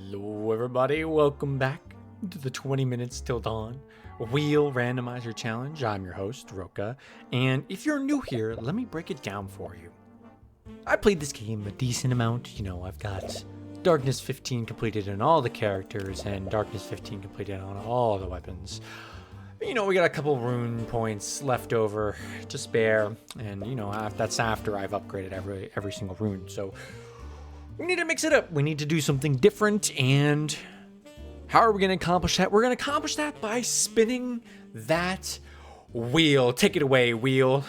Hello everybody, welcome back to the 20 minutes till dawn wheel randomizer challenge. I'm your host, Roka, and if you're new here, let me break it down for you. I played this game a decent amount. I've got Darkness 15 completed on all the characters and Darkness 15 completed on all the weapons. We got a couple rune points left over to spare, and that's after I've upgraded every single rune, so we need to mix it up. We need to do something different, and how are we going to accomplish that? We're going to accomplish that by spinning that wheel. Take it away, wheel.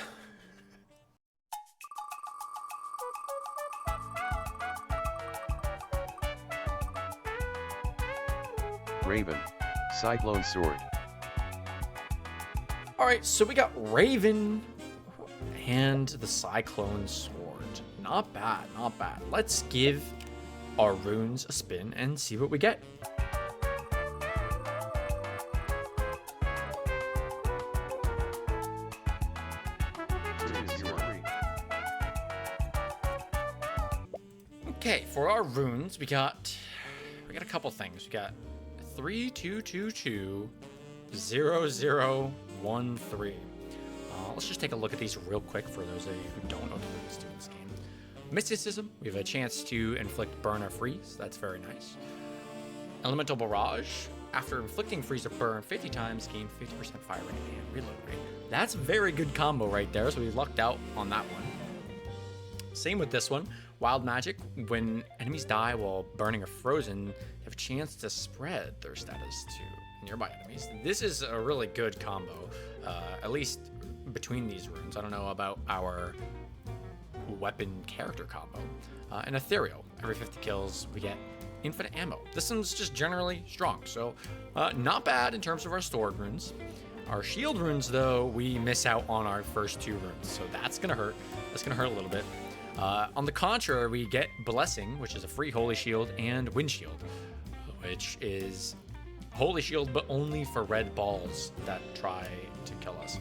Raven, Cyclone Sword. Alright, so we got Raven and the Cyclone Sword. Not bad, not bad. Let's give our runes a spin and see what we get. Okay, for our runes, we got a couple things. We got 3 2 2 2 0 0 1 3. Let's just take a look at these real quick for those of you who don't know what to do in this game. Mysticism, we have a chance to inflict burn or freeze. That's very nice. Elemental Barrage, after inflicting freeze or burn 50 times, gain 50% fire rate and reload rate. That's a very good combo right there, so we lucked out on that one. Same with this one. Wild Magic, when enemies die while burning or frozen, you have a chance to spread their status to nearby enemies. This is a really good combo, at least between these runes. I don't know about our weapon character combo. And Ethereal, every 50 kills we get infinite ammo. This one's just generally strong, so not bad in terms of our stored runes. Our shield runes, though, we miss out on our first two runes, so that's gonna hurt. That's gonna hurt a little bit. On the contrary, we get Blessing, which is a free Holy Shield, and Wind Shield, which is Holy Shield, but only for red balls that try to kill us.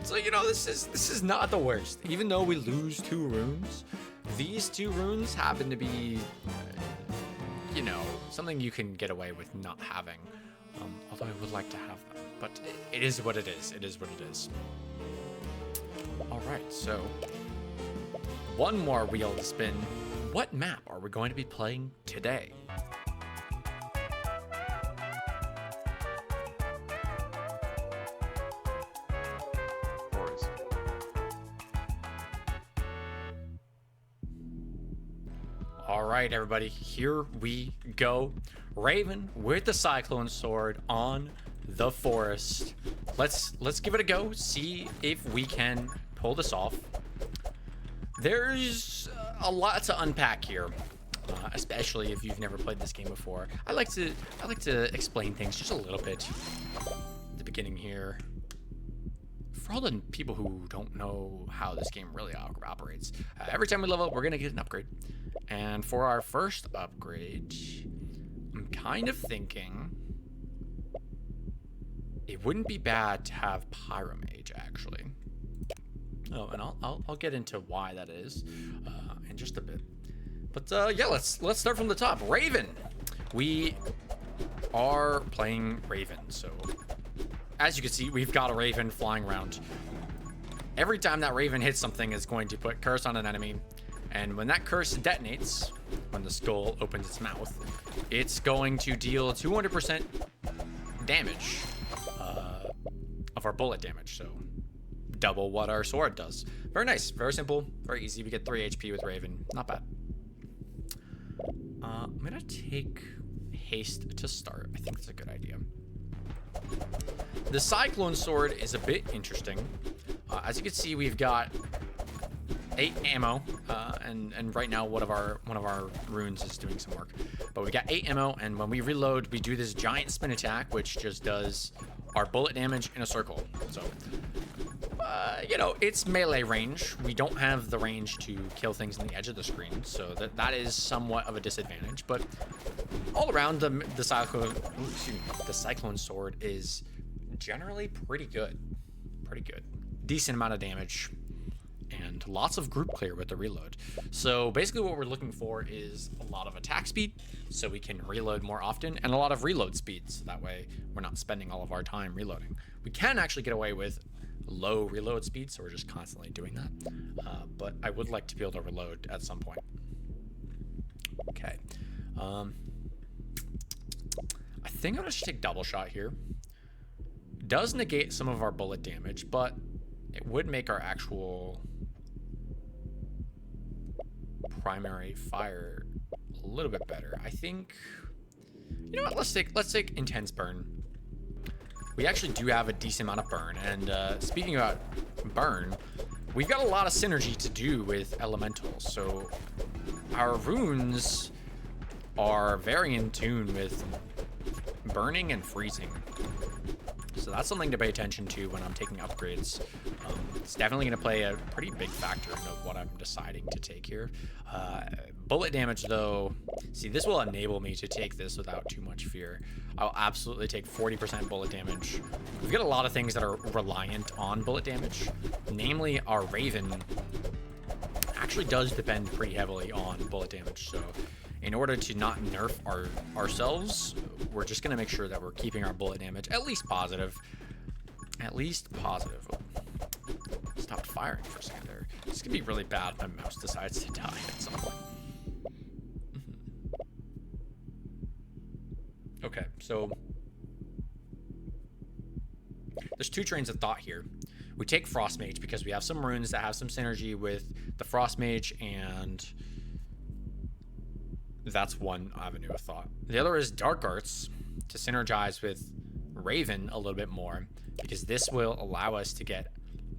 So this is not the worst. Even though we lose two runes, these two runes happen to be, something you can get away with not having. Although I would like to have them, but it is what it is. It is what it is. All right, so one more wheel to spin. What map are we going to be playing today? All right, everybody, here we go. Raven with the Cyclone Sword on the forest. Let's give it a go. See if we can pull this off. There's a lot to unpack here, especially if you've never played this game before. I like to explain things just a little bit at the beginning here. For all the people who don't know how this game really operates, every time we level up, we're gonna get an upgrade. And for our first upgrade, I'm kind of thinking it wouldn't be bad to have Pyromage, actually. Oh, and I'll get into why that is in just a bit. But yeah, let's start from the top. Raven. We are playing Raven, so as you can see, we've got a Raven flying around. Every time that Raven hits something, it's going to put curse on an enemy. And when that curse detonates, when the skull opens its mouth, it's going to deal 200% damage of our bullet damage. So double what our sword does. Very nice, very simple, very easy. We get 3 HP with Raven, not bad. I'm gonna take haste to start. I think that's a good idea. The Cyclone Sword is a bit interesting. As you can see, we've got 8 ammo, and right now one of our runes is doing some work. But we got 8 ammo, and when we reload, we do this giant spin attack, which just does our bullet damage in a circle. So, it's melee range. We don't have the range to kill things on the edge of the screen, so that is somewhat of a disadvantage. But all around, the Cyclone Sword is generally pretty good. Decent amount of damage. And and lots of group clear with the reload. So basically what we're looking for is a lot of attack speed so we can reload more often, and a lot of reload speed so that way we're not spending all of our time reloading. We can actually get away with low reload speed, so we're just constantly doing that. But I would like to be able to reload at some point. Okay. I think I'm gonna just take double shot here. Does negate some of our bullet damage, but it would make our actual primary fire a little bit better. I think, you know what, let's take intense burn. We actually do have a decent amount of burn, and speaking about burn, we've got a lot of synergy to do with elementals. So our runes are very in tune with burning and freezing. So that's something to pay attention to when I'm taking upgrades. It's definitely going to play a pretty big factor in what I'm deciding to take here. Bullet damage, though, see, this will enable me to take this without too much fear. I'll absolutely take 40% bullet damage. We've got a lot of things that are reliant on bullet damage. Namely, our Raven actually does depend pretty heavily on bullet damage. So in order to not nerf ourselves, we're just going to make sure that we're keeping our bullet damage at least positive. At least positive. Oh, stopped firing for a second there. This could be really bad if my mouse decides to die at some point. Okay, so there's two trains of thought here. We take Frost Mage because we have some runes that have some synergy with the Frost Mage, and that's one avenue of thought. The other is Dark Arts to synergize with Raven a little bit more, because this will allow us to get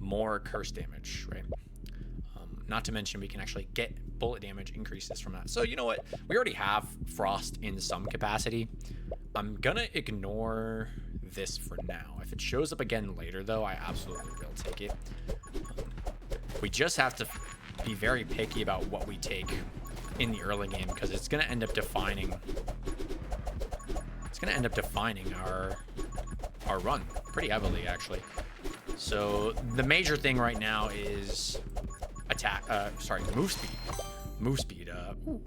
more curse damage, right? Not to mention we can actually get bullet damage increases from that. So you know what? We already have Frost in some capacity. I'm gonna ignore this for now. If it shows up again later, though, I absolutely will take it. We just have to be very picky about what we take in the early game, because it's gonna end up defining. It's gonna end up defining our run pretty heavily, actually. So the major thing right now is move speed. Move speed. Ooh.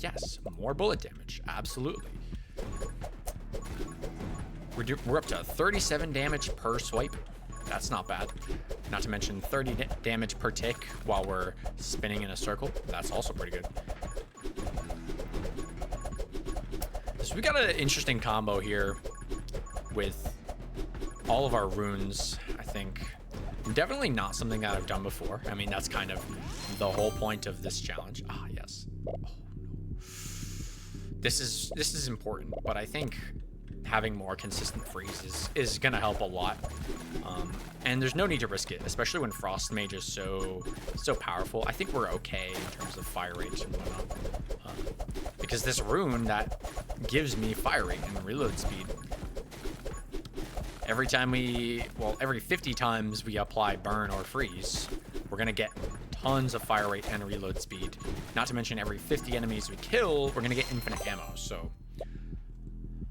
Yes, more bullet damage. Absolutely. We're up to 37 damage per swipe. That's not bad. Not to mention 30 damage per tick while we're spinning in a circle. That's also pretty good. So we got an interesting combo here with all of our runes, I think. Definitely not something that I've done before. I mean, that's kind of the whole point of this challenge. Ah, yes. Oh, no. This is important, but I think having more consistent freeze is going to help a lot. And there's no need to risk it, especially when Frost Mage is so powerful. I think we're okay in terms of fire rates and whatnot. Because this rune that gives me fire rate and reload speed, every 50 times we apply burn or freeze, we're going to get tons of fire rate and reload speed. Not to mention every 50 enemies we kill, we're going to get infinite ammo. So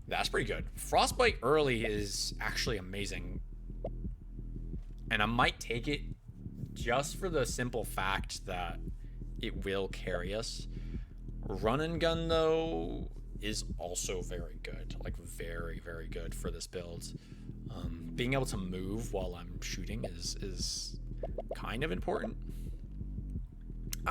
that's pretty good. Frostbite early is actually amazing. And I might take it just for the simple fact that it will carry us. Run and gun, though, is also very good. Like, very, very good for this build. Being able to move while I'm shooting is kind of important.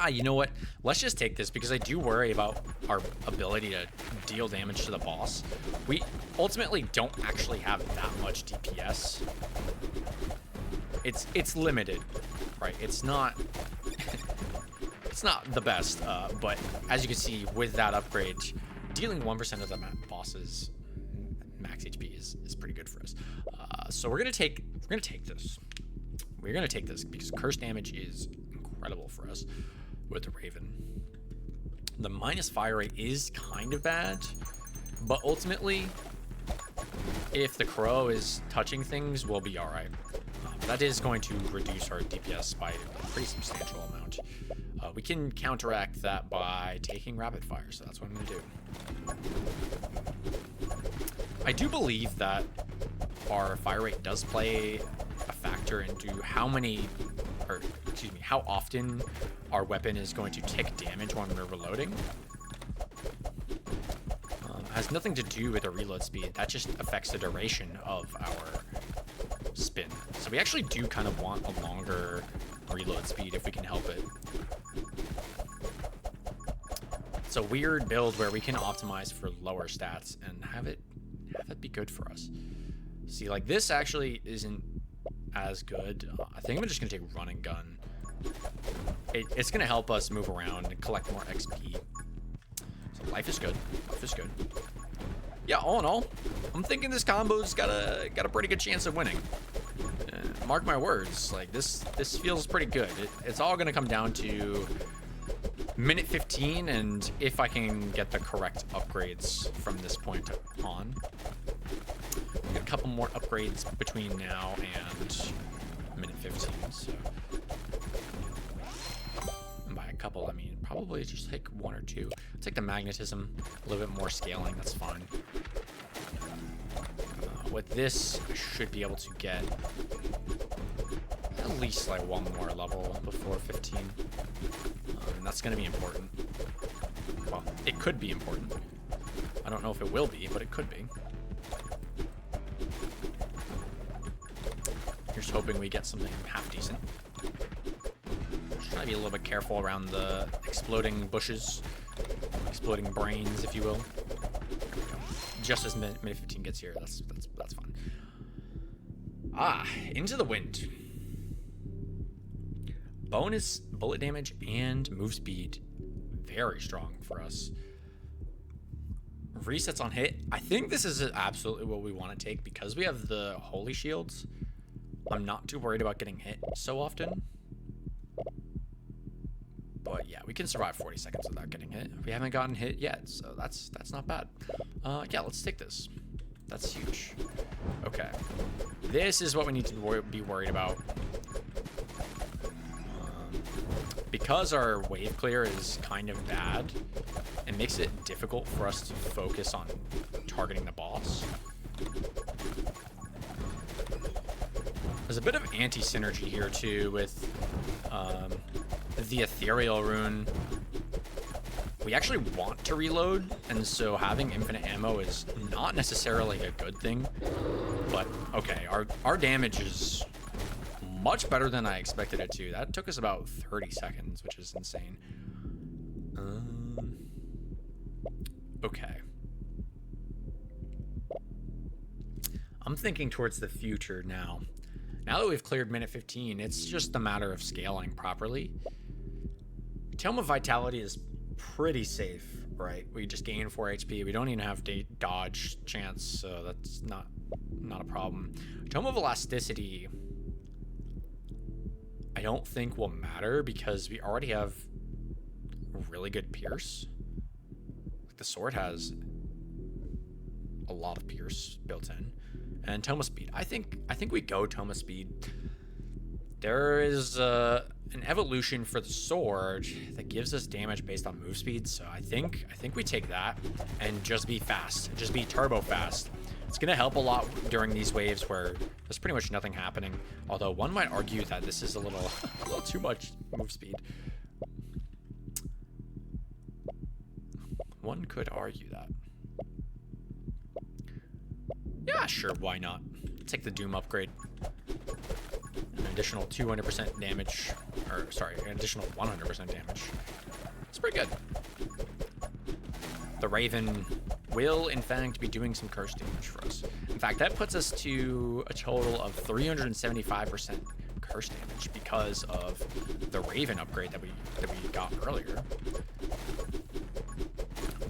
You know what? Let's just take this, because I do worry about our ability to deal damage to the boss. We ultimately don't actually have that much DPS. It's limited, right? It's not it's not the best, but as you can see with that upgrade, dealing 1% of the boss's max HP is pretty good for us. So we're gonna take this. We're gonna take this because curse damage is incredible for us with the Raven. The minus fire rate is kind of bad, but ultimately, if the crow is touching things, we'll be all right. That is going to reduce our DPS by a pretty substantial amount. We can counteract that by taking rapid fire, so that's what I'm going to do. I do believe that our fire rate does play a factor into how many, excuse me, how often our weapon is going to take damage when we're reloading. Has nothing to do with the reload speed. That just affects the duration of our spin. So we actually do kind of want a longer reload speed if we can help it. It's a weird build where we can optimize for lower stats and have it be good for us. See, like this actually isn't as good. I think I'm just gonna take run and gun. It's gonna help us move around and collect more XP. So life is good. Life is good. Yeah, all in all, I'm thinking this combo's got a pretty good chance of winning. Mark my words, like this feels pretty good. It's all gonna come down to minute 15 and if I can get the correct upgrades from this point on. Got a couple more upgrades between now and minute 15. So, and by a couple, I mean probably just take one or two. I'll take the magnetism, a little bit more scaling. That's fine. With this, I should be able to get at least like one more level before 15. And that's going to be important. Well, it could be important. I don't know if it will be, but it could be. Just hoping we get something half decent. Just trying to be a little bit careful around the exploding bushes, exploding brains, if you will. Just as minute 15 gets here, that's fun. Ah, Into the Wind. Bonus bullet damage and move speed, very strong for us. Resets on hit. I think this is absolutely what we want to take because we have the holy shields. I'm not too worried about getting hit so often. But yeah, we can survive 40 seconds without getting hit. We haven't gotten hit yet, so that's not bad. Yeah, let's take this. That's huge. Okay. This is what we need to be worried about. Because our wave clear is kind of bad, it makes it difficult for us to focus on targeting the boss. There's a bit of anti-synergy here too with the ethereal rune. We actually want to reload, and so having infinite ammo is not necessarily a good thing. But okay, our damage is much better than I expected it to. That took us about 30 seconds, which is insane. Okay. I'm thinking towards the future now. Now that we've cleared minute 15, it's just a matter of scaling properly. Tome of Vitality is pretty safe, right? We just gain 4 HP. We don't even have dodge chance, so that's not a problem. Tome of Elasticity, I don't think will matter because we already have really good pierce. The sword has a lot of pierce built in. And Tome of Speed. I think we go Tome of Speed. There is an evolution for the sword that gives us damage based on move speed, so I think we take that and just be fast. Just be turbo fast. It's gonna help a lot during these waves where there's pretty much nothing happening. Although one might argue that this is a little too much move speed. One could argue that. Yeah, sure, why not? Take the Doom upgrade. An additional 200% damage, or sorry, an additional 100% damage. It's pretty good. The Raven will, in fact, be doing some curse damage for us. In fact, that puts us to a total of 375% curse damage because of the Raven upgrade that we got earlier.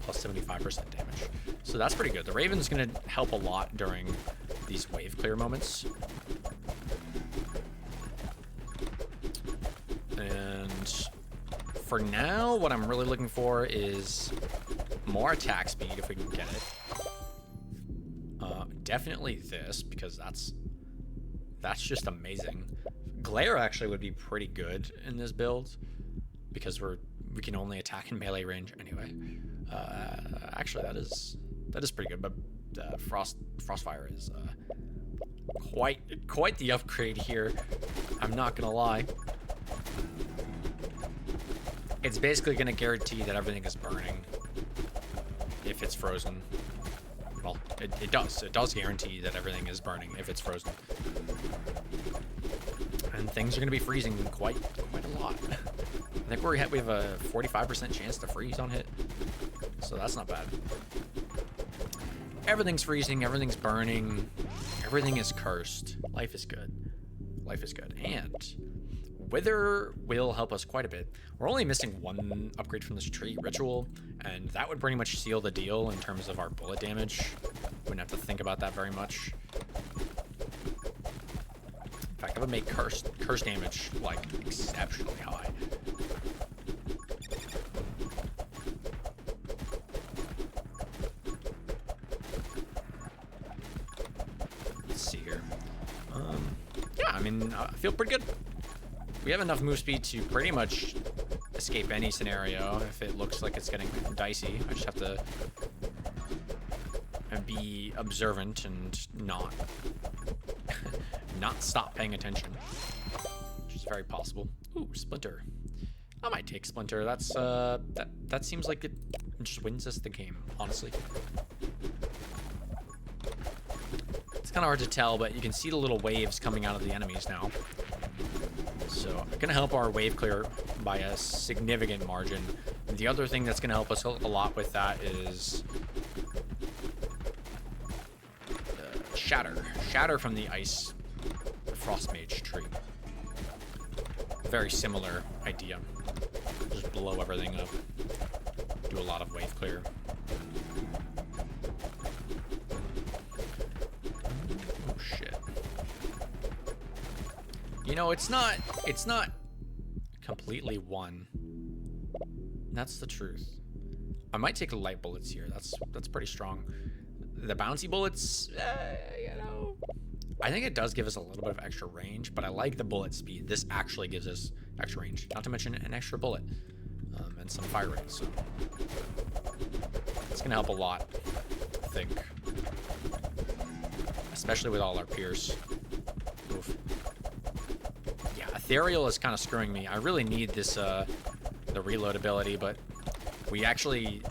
Plus 75% damage. So that's pretty good. The Raven's gonna help a lot during these wave clear moments. And for now, what I'm really looking for is more attack speed if we can get it. Definitely this, because that's just amazing. Glare actually would be pretty good in this build because we can only attack in melee range anyway. Actually, that is pretty good, but Frostfire is quite the upgrade here. I'm not gonna lie. It's basically going to guarantee that everything is burning if it's frozen. Well, it does. It does guarantee that everything is burning if it's frozen. And things are going to be freezing quite a lot. I think we have a 45% chance to freeze on hit. So that's not bad. Everything's freezing. Everything's burning. Everything is cursed. Life is good. Life is good. And Wither will help us quite a bit. We're only missing one upgrade from this tree, Ritual, and that would pretty much seal the deal in terms of our bullet damage. Wouldn't have to think about that very much. In fact, that would make curse damage, like, exceptionally high. Let's see here. Yeah, I mean, I feel pretty good. We have enough move speed to pretty much escape any scenario if it looks like it's getting dicey. I just have to be observant and not stop paying attention, which is very possible. Ooh, Splinter. I might take Splinter. That's that seems like it just wins us the game, honestly. It's kind of hard to tell, but you can see the little waves coming out of the enemies now. So gonna help our wave clear by a significant margin. The other thing that's gonna help us a lot with that is Shatter from the Ice Frost Mage tree. Very similar idea. Just blow everything up. Do a lot of wave clear. Oh shit. You know, it's not completely one. That's the truth. I might take the light bullets here. That's pretty strong. The bouncy bullets, you know, I think it does give us a little bit of extra range, but I like the bullet speed. This actually gives us extra range, not to mention an extra bullet and some fire rate. So it's gonna help a lot, I think, especially with all our Pierce. Oof. Yeah, Ethereal is kind of screwing me. I really need this, the reload ability, but we actually,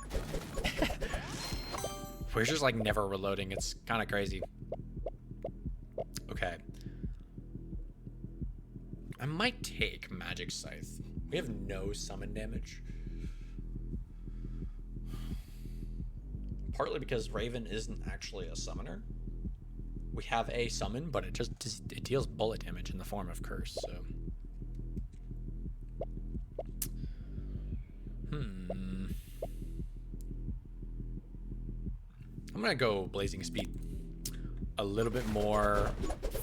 we're just like never reloading. It's kind of crazy. Okay. I might take Magic Scythe. We have no summon damage. Partly because Raven isn't actually a summoner. We have a summon, but it deals bullet damage in the form of curse, so. I'm gonna go Blazing Speed. A little bit more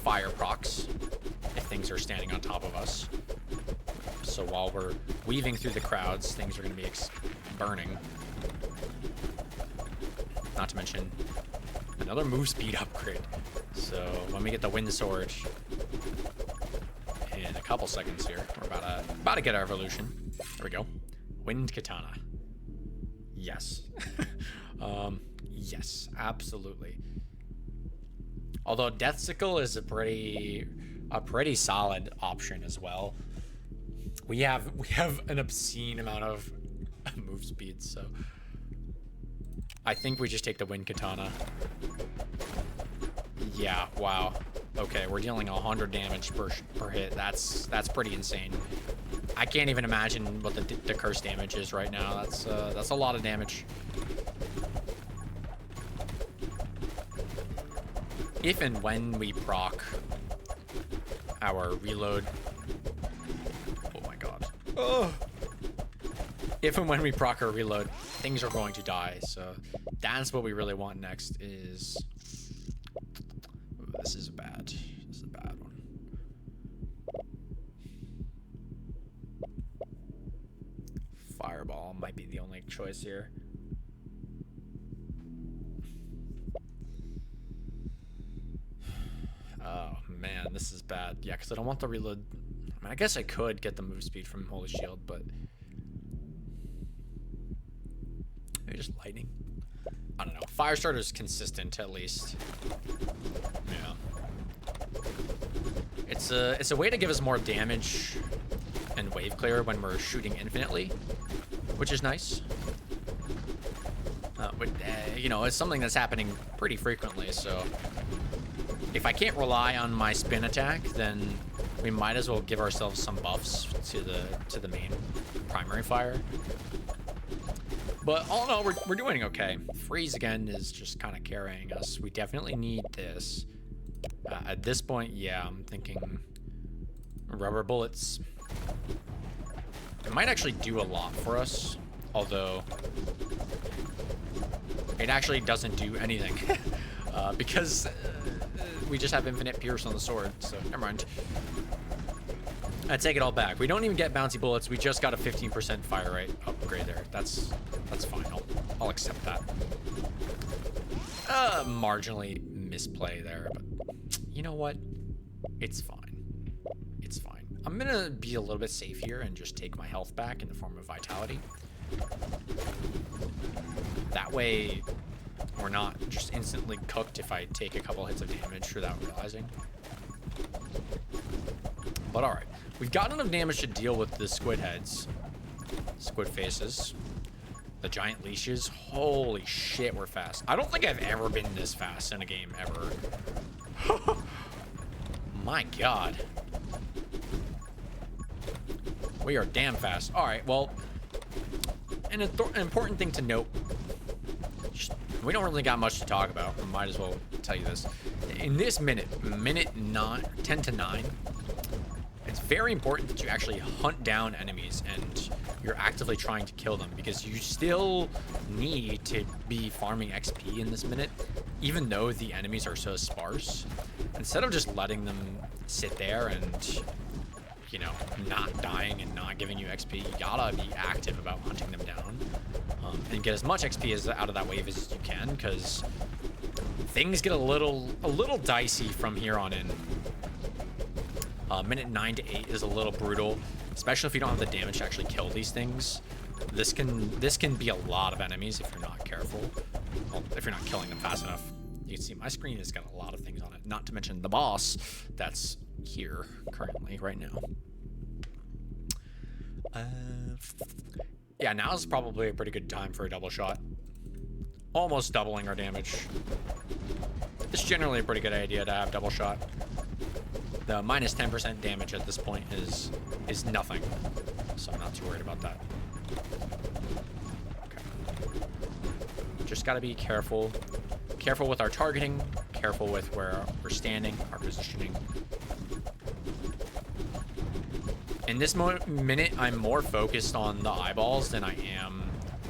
fire procs if things are standing on top of us. So while we're weaving through the crowds, things are gonna be burning. Not to mention another move speed upgrade. So when we get the Wind Sword in a couple seconds here, we're about to get our evolution. There we go. Wind Katana. Yes. Yes, absolutely. Although Death Sickle is a pretty solid option as well. We have an obscene amount of move speed, so I think we just take the Wind Katana. Yeah, wow. Okay, we're dealing 100 damage per hit. That's pretty insane. I can't even imagine what the curse damage is right now. That's a lot of damage. If and when we proc our reload. Oh my god. Oh. If and when we proc our reload, things are going to die. So that's what we really want next is. This is a bad one. Fireball might be the only choice here. Oh man, this is bad. Yeah, because I don't want the reload. I mean, I guess I could get the move speed from Holy Shield, but maybe just lightning. I don't know. Firestarter is consistent at least. Yeah. It's a way to give us more damage and wave clear when we're shooting infinitely, which is nice. You know, it's something that's happening pretty frequently, so if I can't rely on my spin attack, then we might as well give ourselves some buffs to the main primary fire. But all in all, we're doing okay. Freeze again is just kind of carrying us. We definitely need this. At this point, yeah, I'm thinking rubber bullets. It might actually do a lot for us, although it actually doesn't do anything because we just have infinite pierce on the sword, so never mind. I take it all back. We don't even get bouncy bullets. We just got a 15% fire rate upgrade there. That's fine. I'll accept that. Marginally misplay there, but you know what? It's fine. It's fine. I'm gonna be a little bit safe here and just take my health back in the form of vitality. That way, we're not just instantly cooked if I take a couple hits of damage without realizing. But alright. We've got enough damage to deal with the squid heads. Squid faces. The giant leashes. Holy shit, we're fast. I don't think I've ever been this fast in a game, ever. My god. We are damn fast. Alright, well, an important thing to note. We don't really got much to talk about. I might as well tell you this. In this minute 10 to 9, it's very important that you actually hunt down enemies and you're actively trying to kill them, because you still need to be farming XP in this minute, even though the enemies are so sparse. Instead of just letting them sit there and, you know, not dying and not giving you XP, you gotta be active about hunting them down and get as much XP as out of that wave as you can, because things get a little dicey from here on in. Minute 9 to 8 is a little brutal, especially if you don't have the damage to actually kill these things. This can be a lot of enemies if you're not careful. Well, if you're not killing them fast enough. You can see my screen has got a lot of things on it, not to mention the boss that's here currently right now. Yeah, now is probably a pretty good time for a double shot. Almost doubling our damage. It's generally a pretty good idea to have double shot. The minus 10% damage at this point is nothing, so I'm not too worried about that. Okay. Just gotta be careful. Careful with our targeting, careful with where we're standing, our positioning. In this minute, I'm more focused on the eyeballs than I am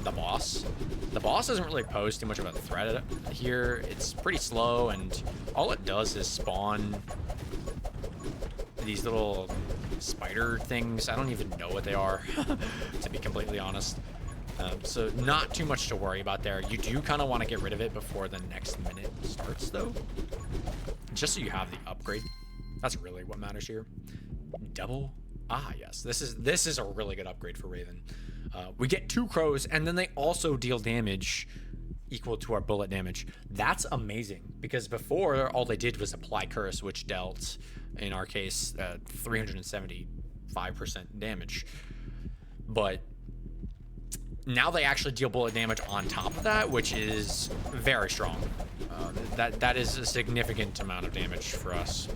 the boss. The boss doesn't really pose too much of a threat here. It's pretty slow, and all it does is spawn these little spider things. I don't even know what they are, to be completely honest. So not too much to worry about there. You do kind of want to get rid of it before the next minute starts, though, just so you have the upgrade. That's really what matters here. Double. Ah, yes. This is a really good upgrade for Raven. We get 2 crows, and then they also deal damage equal to our bullet damage. That's amazing, because before all they did was apply curse, which dealt, in our case, 375% damage. But now they actually deal bullet damage on top of that, which is very strong. That is a significant amount of damage for us.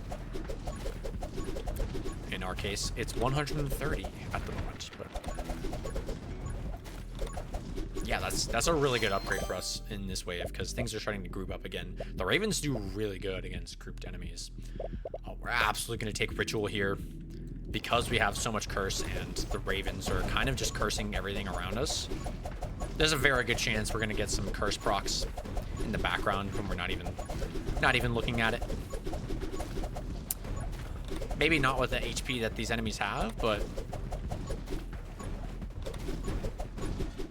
In our case, it's 130 at the moment, but yeah, that's a really good upgrade for us in this wave, because things are starting to group up again. The Ravens do really good against grouped enemies. We're absolutely going to take Ritual here, because we have so much curse and the Ravens are kind of just cursing everything around us. There's a very good chance we're going to get some curse procs in the background when we're not even looking at it. Maybe not with the HP that these enemies have, but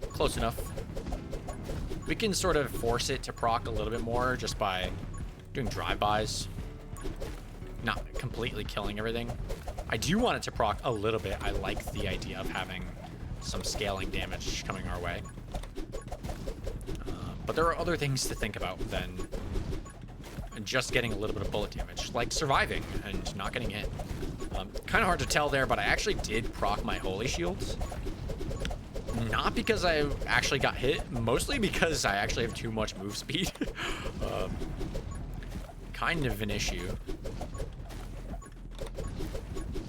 close enough. We can sort of force it to proc a little bit more just by doing drive-bys, not completely killing everything. I do want it to proc a little bit. I like the idea of having some scaling damage coming our way. But there are other things to think about than just getting a little bit of bullet damage, like surviving and not getting hit. Kind of hard to tell there, but I actually did proc my holy shields. Not because I actually got hit, mostly because I actually have too much move speed. Kind of an issue.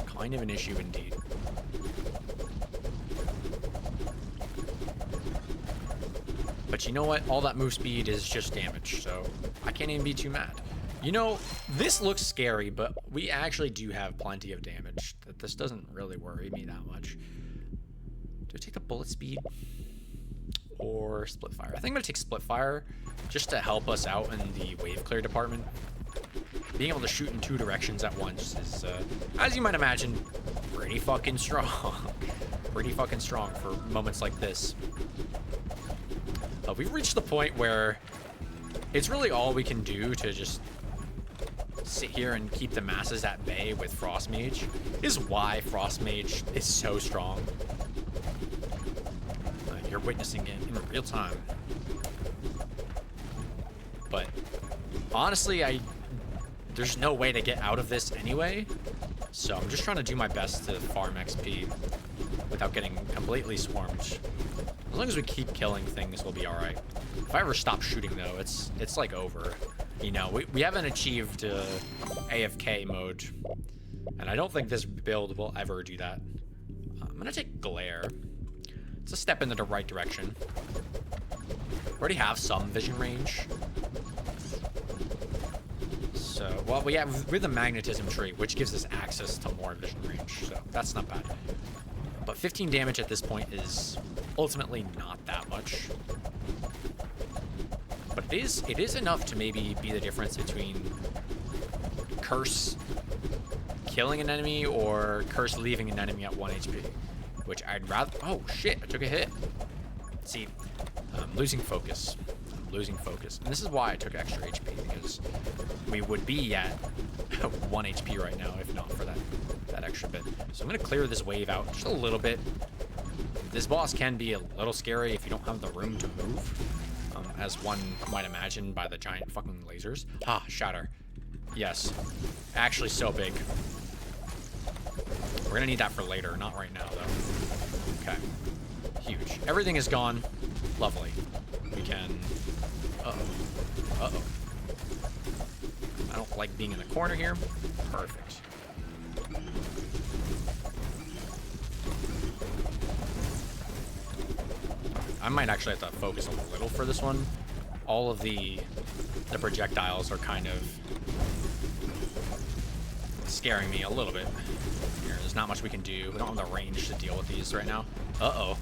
Kind of an issue indeed. But you know what? All that move speed is just damage, so I can't even be too mad. You know, this looks scary, but we actually do have plenty of damage. This doesn't really worry me that much. Do I take the bullet speed or split fire? I think I'm gonna take split fire just to help us out in the wave clear department. Being able to shoot in 2 directions at once is, as you might imagine, pretty fucking strong. Pretty fucking strong for moments like this. We've reached the point where it's really all we can do to just sit here and keep the masses at bay with Frost Mage. Is why Frost Mage is so strong. You're witnessing it in real time. But honestly, there's no way to get out of this anyway. So I'm just trying to do my best to farm XP without getting completely swarmed. As long as we keep killing things, we'll be all right. If I ever stop shooting, though, it's like over. You know, we haven't achieved AFK mode, and I don't think this build will ever do that. I'm gonna take Glare. It's a step into the right direction. We already have some vision range. So, well, we have with the magnetism tree, which gives us access to more vision range, so that's not bad. But 15 damage at this point is ultimately not that much. But it is enough to maybe be the difference between Curse killing an enemy or Curse leaving an enemy at 1 HP. Which I'd rather... Oh, shit, I took a hit. See, I'm losing focus. I'm losing focus. And this is why I took extra HP, because we would be at 1 HP right now if not for that extra bit. So I'm going to clear this wave out just a little bit. This boss can be a little scary if you don't have the room to move, as one might imagine by the giant fucking lasers. Ah, Shatter. Yes. Actually so big. We're going to need that for later, not right now, though. Okay. Huge. Everything is gone. Lovely. We can... Uh-oh. Uh-oh. I don't like being in the corner here. Perfect. I might actually have to focus a little for this one. All of the projectiles are kind of scaring me a little bit. Here, there's not much we can do. We don't have the range to deal with these right now. Uh-oh.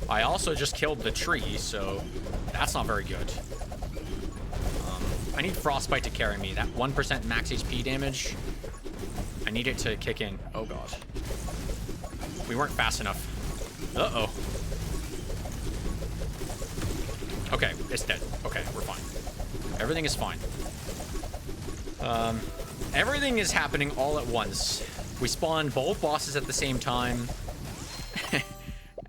I also just killed the tree, so that's not very good. I need Frostbite to carry me. That 1% max HP damage, I need it to kick in. Oh, God. We weren't fast enough. Uh-oh. Okay, it's dead. Okay, we're fine. Everything is fine. Everything is happening all at once. We spawned both bosses at the same time.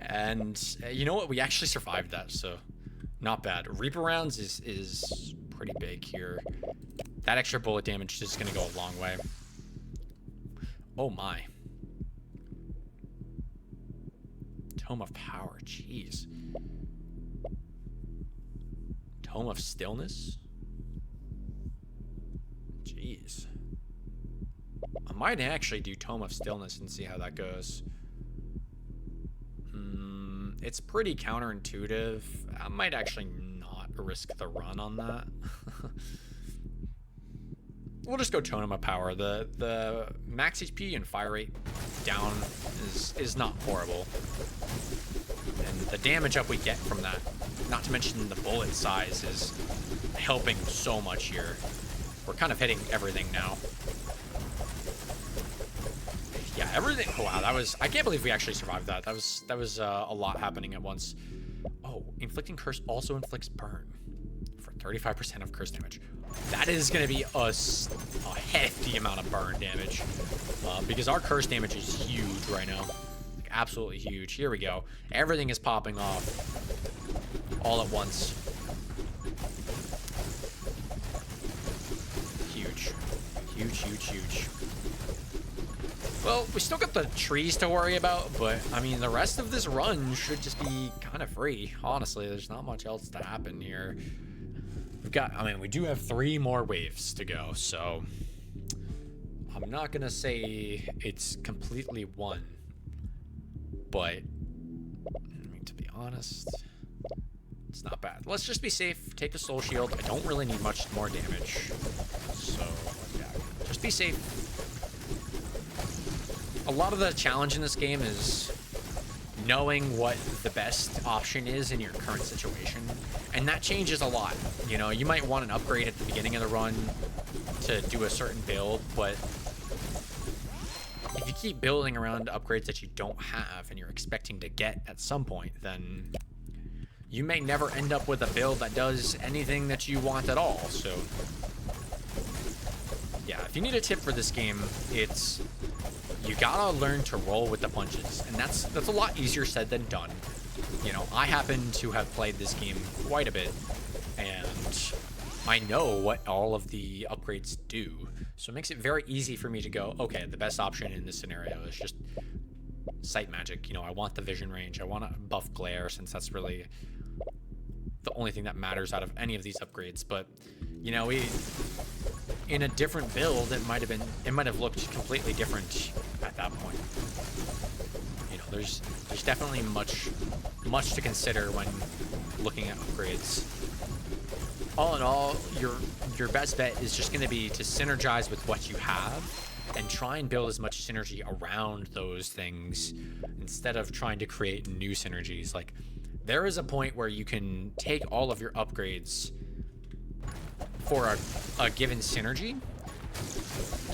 And you know what? We actually survived that, so not bad. Reaper rounds is pretty big here. That extra bullet damage is going to go a long way. Oh my. Tome of Power, jeez. Tome of Stillness? Jeez. I might actually do Tome of Stillness and see how that goes. It's pretty counterintuitive. I might actually not risk the run on that. We'll just go Tome of Power. The max HP and fire rate down is not horrible. And the damage up we get from that, not to mention the bullet size, is helping so much here. We're kind of hitting everything now. Yeah, everything. Oh, wow, that was... I can't believe we actually survived that. That was a lot happening at once. Oh, inflicting curse also inflicts burn for 35% of curse damage. That is going to be a hefty amount of burn damage, because our curse damage is huge right now. Like, absolutely huge. Here we go. Everything is popping off all at once. Huge. Huge, huge, huge. Well, we still got the trees to worry about, but I mean, the rest of this run should just be kind of free. Honestly, there's not much else to happen here. We do have 3 more waves to go, so I'm not gonna say it's completely won, but I mean, to be honest, it's not bad. Let's just be safe, take the soul shield. I don't really need much more damage, so yeah, just be safe. A lot of the challenge in this game is knowing what the best option is in your current situation, and that changes a lot. You know, you might want an upgrade at the beginning of the run to do a certain build, but if you keep building around upgrades that you don't have and you're expecting to get at some point, then you may never end up with a build that does anything that you want at all. So yeah, if you need a tip for this game, it's you gotta learn to roll with the punches, and that's a lot easier said than done. You know, I happen to have played this game quite a bit, and I know what all of the upgrades do, so it makes it very easy for me to go, okay, the best option in this scenario is just sight magic. You know, I want the vision range, I want to buff glare, since that's really the only thing that matters out of any of these upgrades. But you know, in a different build, it might have looked completely different at that point. You know, there's definitely much to consider when looking at upgrades. All in all, your best bet is just going to be to synergize with what you have and try and build as much synergy around those things instead of trying to create new synergies. Like, there is a point where you can take all of your upgrades for a given synergy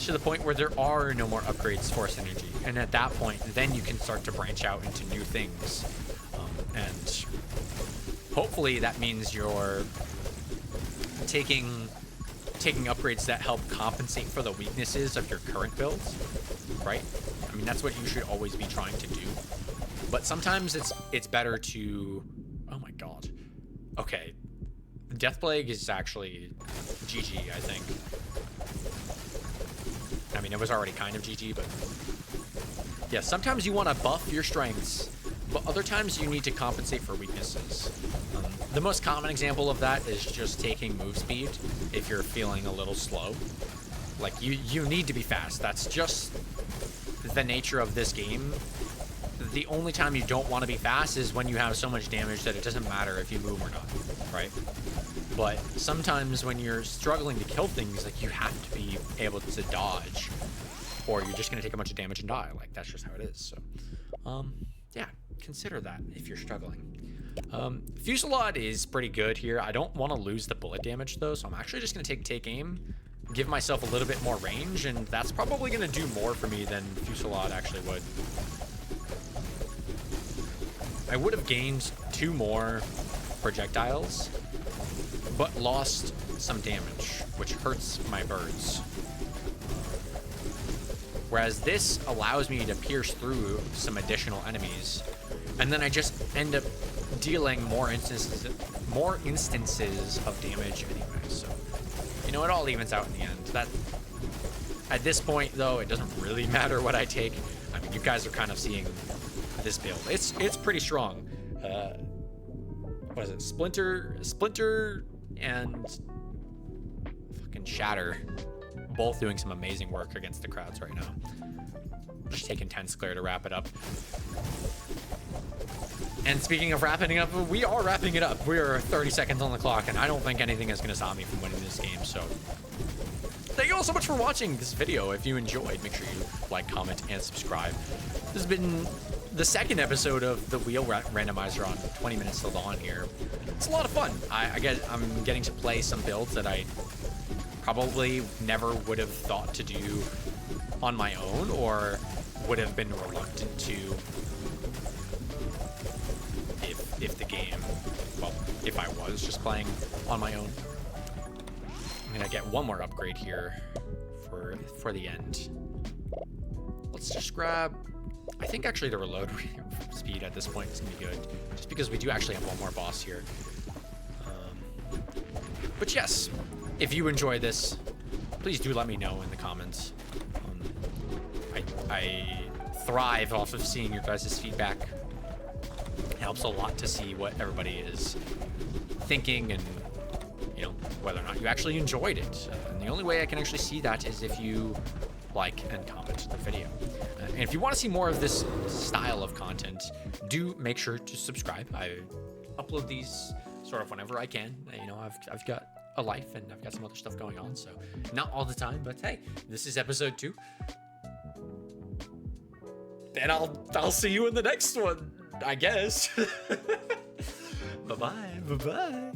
to the point where there are no more upgrades for synergy, and at that point then you can start to branch out into new things, and hopefully that means you're taking upgrades that help compensate for the weaknesses of your current builds, right? I mean, that's what you should always be trying to do, but sometimes it's better to, oh my god, okay, Death Plague is actually GG, I think. I mean, it was already kind of GG, but yeah, sometimes you want to buff your strengths, but other times you need to compensate for weaknesses. The most common example of that is just taking move speed if you're feeling a little slow. Like, you need to be fast. That's just the nature of this game. The only time you don't want to be fast is when you have so much damage that it doesn't matter if you move or not, right? But sometimes when you're struggling to kill things, like, you have to be able to dodge, or you're just going to take a bunch of damage and die. Like, that's just how it is. So, yeah, consider that if you're struggling. Fusillade is pretty good here. I don't want to lose the bullet damage, though, so I'm actually just going to take aim, give myself a little bit more range, and that's probably going to do more for me than Fusillade actually would. I would have gained 2 more projectiles, but lost some damage, which hurts my birds. Whereas this allows me to pierce through some additional enemies, and then I just end up dealing more instances of damage anyway. So, you know, it all evens out in the end. That, at this point, though, it doesn't really matter what I take. I mean, you guys are kind of seeing this build. It's pretty strong. What is it? Splinter and fucking Shatter, both doing some amazing work against the crowds right now. Just taking 10 clear to wrap it up. And speaking of wrapping it up, we are wrapping it up. We are 30 seconds on the clock, and I don't think anything is going to stop me from winning this game. So thank you all so much for watching this video. If you enjoyed, make sure you like, comment, and subscribe. This has been the second episode of the Wheel Randomizer on 20 Minutes to Dawn here. It's a lot of fun. I'm getting to play some builds that I probably never would have thought to do on my own, or would have been reluctant to if the game, well, if I was just playing on my own. I'm gonna get one more upgrade here for the end. Let's just grab, I think actually the reload speed at this point is gonna be good, just because we do actually have one more boss here. But yes, if you enjoy this, please do let me know in the comments. I thrive off of seeing your guys' feedback. It helps a lot to see what everybody is thinking and, you know, whether or not you actually enjoyed it. And the only way I can actually see that is if you like and comment the video. And if you want to see more of this style of content, do make sure to subscribe. I upload these sort of whenever I can. You know, I've got a life and I've got some other stuff going on, so not all the time, but hey, this is episode 2. And I'll see you in the next one, I guess. Bye-bye.